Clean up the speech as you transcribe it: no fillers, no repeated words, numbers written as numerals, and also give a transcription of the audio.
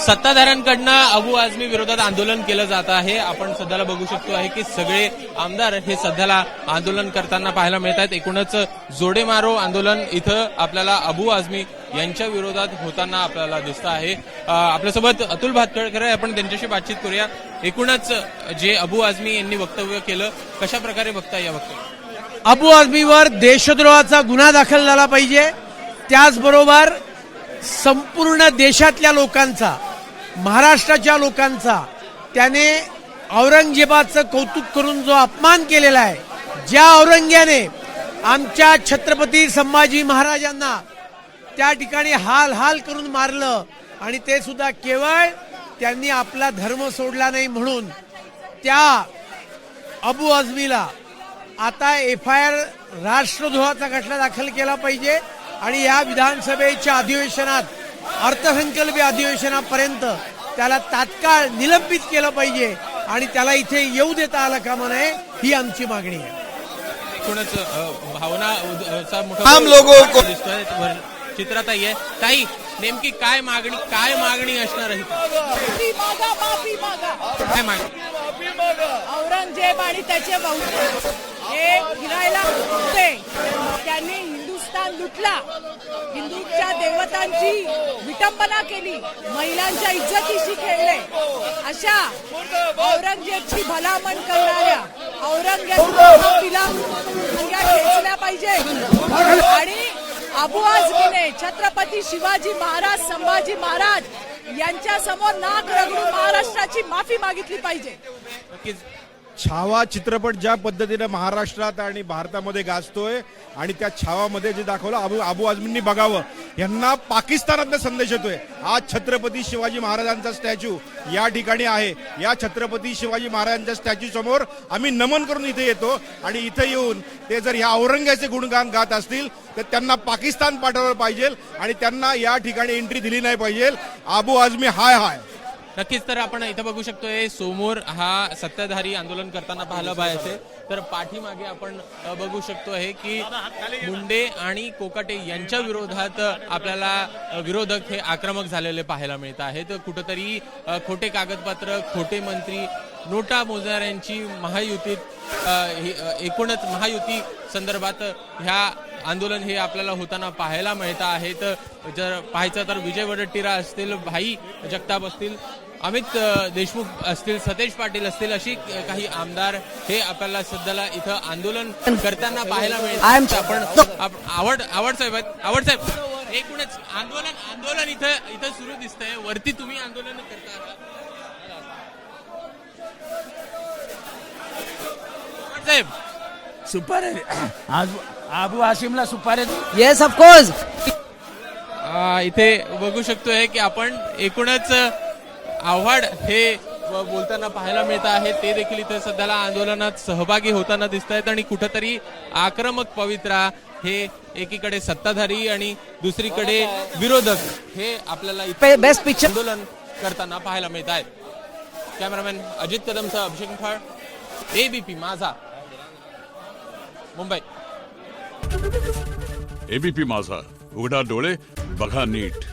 सत्ताधाऱ्यांकडनं अबू आझमी विरोधात आंदोलन केलं जात आहे। आपण सध्याला बघू शकतो आहे की सगळे आमदार हे सध्याला आंदोलन करताना पाहायला मिळत आहेत। एकूणच जोडे मारो आंदोलन इथं आपल्याला अबू आझमी यांच्या विरोधात होताना आपल्याला दिसतं आहे। आपल्यासोबत अतुल भातखळकर आहे, आपण त्यांच्याशी बातचीत करूया। एकूणच जे अबू आझमी यांनी वक्तव्य केलं, कशा प्रकारे बघताय या वक्तव्य? अबू आझमीवर देशद्रोहाचा गुन्हा दाखल झाला पाहिजे। त्याचबरोबर संपूर्ण देशातल्या लोकांचा, महाराष्ट्राच्या लोकांचा त्याने औरंगजेबाचं कौतुक करून जो अपमान केलेला आहे, ज्या औरंग्याने आमच्या छत्रपती संभाजी महाराजांना त्या ठिकाणी हाल हाल करून मारलं आणि ते सुद्धा केवळ त्यांनी आपला धर्म सोडला नाही म्हणून, त्या अबू आझमीला आता FIR राष्ट्रद्रोहाचा खटला दाखल केला पाहिजे आणि या विधानसभेच्या अधिवेशनात, अर्थसंकल्पीय अधिवेशनापर्यंत त्याला तात्काळ निलंबित केलं पाहिजे आणि त्याला इथे येऊ देता आलं कामा नये, ही आमची मागणी आहे। एकूणच भावनाचा मोठा दिसतोय चित्रात आहे। ताई, नेमकी काय मागणी असणार आहे? काय मागणी? औरंगजेब आणि त्याचे वंशज हे फिरायला होते, त्यांनी हिंदुस्थान लुटला, हिंदूच्या देवतांची विटंबना केली, महिलांच्या इज्जतीशी खेळले। अशा औरंगजेबची भलामण करणाऱ्या औरंगजेबला खेचल्या पाहिजे आणि अबू आझमीने छत्रपती शिवाजी महाराज, संभाजी महाराज यांच्या समोर नाक रगडून महाराष्ट्राची माफी मागितली पाहिजे। छावा चित्रपट ज्या पद्धतीने महाराष्ट्रात आणि भारतामध्ये गाजतोय आणि त्या छावामध्ये जे दाखवलं अबू आझमींनी बघावं, यांना पाकिस्तानातला संदेश येतोय। आज छत्रपती शिवाजी महाराजांचा स्टॅच्यू या ठिकाणी आहे, या छत्रपती शिवाजी महाराजांच्या स्टॅच्यू समोर आम्ही नमन करून इथे येतो आणि इथे येऊन ते जर ह्या औरंग्याचे गुणगान गात असतील तर त्यांना पाकिस्तान पाठवलं पाहिजे आणि त्यांना या ठिकाणी एंट्री दिली नाही पाहिजे। अबू आझमी हाय हाय। नक्कीच, तर आपण इथं बघू शकतोय समोर हा सत्ताधारी आंदोलन करताना पाहायला पाहिजे, तर पाठीमागे आपण बघू शकतोय की मुंडे आणि कोकाटे यांच्या विरोधात आपल्याला विरोधक हे आक्रमक झालेले पाहायला मिळत आहेत। कुठंतरी खोटे कागदपत्र, खोटे मंत्री, नोटा मोजणाऱ्यांची महायुतीत एकूणच महायुती संदर्भात ह्या आंदोलन हे आपल्याला होताना पाहायला मिळत आहेत। जर पाहायचं तर विजय वडेट्टीवार असतील, भाई जगताप असतील, अमित देशमुख असतील, सतेज पाटील असतील, अशी काही आमदार हे आपल्याला सध्याला इथं आंदोलन करताना पाहायला मिळतात। आपण आवड साहेब एकूणच आंदोलन इथं सुरू दिसतंय, वरती तुम्ही आंदोलन करता साहेब? सुपारी अबू आझमीला सुपारी, येस ऑफकोर्स। इथे बघू शकतोय की आपण एकूणच आव्हाड हे बोलताना पाहायला मिळत आहे, ते देखील इथे सध्याला आंदोलनात सहभागी होताना दिसत आहेत आणि कुठंतरी आक्रमक पवित्रा हे एकीकडे सत्ताधारी आणि दुसरीकडे विरोधक हे आपल्याला इथे बेस्ट पिक्चर आंदोलन करताना पाहायला मिळत आहेत। कॅमेरामॅन अजित कदमसह अभिषेक मुखाड, ABP माझा, मुंबई। ABP माझा, उघडा डोळे बघा नीट।